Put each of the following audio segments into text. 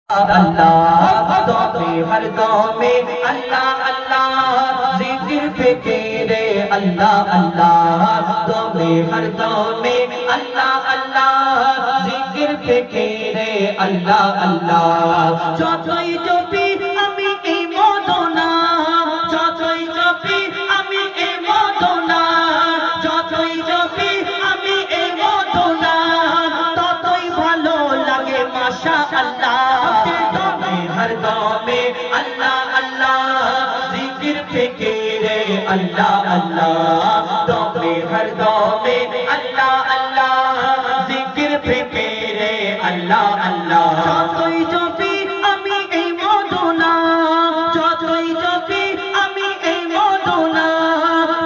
अल्लाह दौमे हर दौमे अल्लाह अल्लाह जिक्र फिक्रे अल्लाह अल्लाह दौमे हर दौमे अल्लाह अल्लाह जिक्र फिक्रे अल्लाह अल्लाह যতই জপি আমি এই মদনা যতই জপি আমি এই মদনা যতই জপি আমি এই মদনা ততই ভালো লাগে মাশাআল্লাহ हर दौर में अल्लाह अल्लाह जिक्र फिक्रे अल्लाह अल्लाह दौर में हर दौर में अल्लाह अल्लाह जिक्र फिक्रे अल्लाह अल्लाह যতই জপি আমি এই মদনা যতই জপি আমি এই মদনা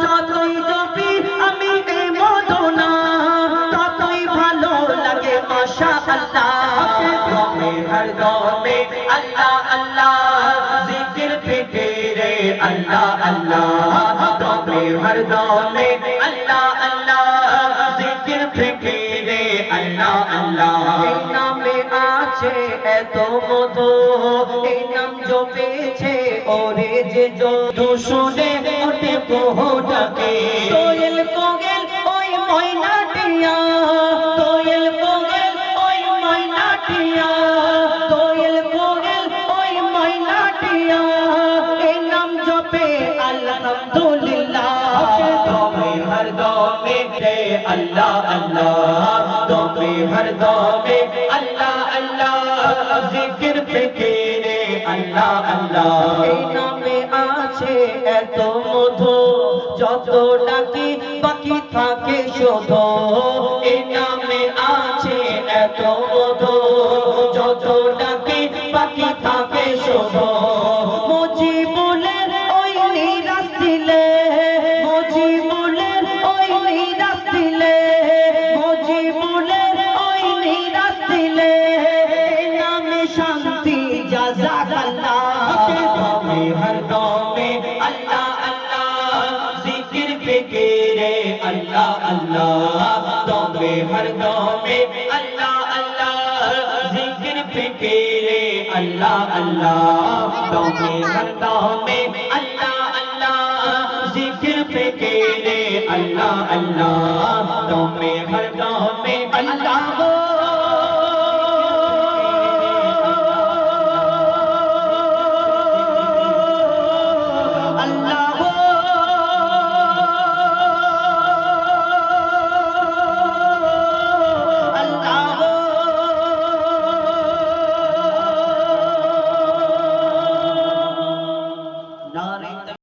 যতই জপি আমি এই মদনা ততই ভালো লাগে মাশাআল্লাহ हर दौर में अल्लाह अल्लाह जिक्र फिक्रे अल्लाह अल्लाह दौर में हर दौर में अल्लाह अल्लाह जिक्र फिक्रे अल्लाह अल्लाह এই নামে আছে এত মধু এই নাম জপেছে ওরে যে যদু শুনে ওঠে পোহটাকে কোয়েল কোয়েল ওই ময়নাটিয়া কোয়েল কোয়েল ওই ময়নাটিয়া अल्लाह अल्लाह दौमे हर दौमे अल्लाह अल्लाह जिक्र फिक्रे अल्लाह अल्लाह এই নামে আছে এত মধু যত ডাকি বাকি থাকে শুধু এই নামে আছে এত মধু যত ডাকি বাকি থাকে শুধু মুজিবুলের ওই নিরাশ দিলে মুজিবুলের ওই নিরাশ দিলে মুজিবুলের ওই নিরাশ দিলে নামে শান্তি জাযাকাল্লাহ দমে হর দমে আল্লাহ আল্লাহ জিকির ফিকিরে আল্লাহ আল্লাহ দমে হর দমে আল্লাহ আল্লাহ জিকির ফিকিরে আল্লাহ আল্লাহ দমে হর দমে আল্লাহ আল্লাহ জিকির ফিকিরে अल्लाह अल्लाह दौमे हर दौमे अल्लाह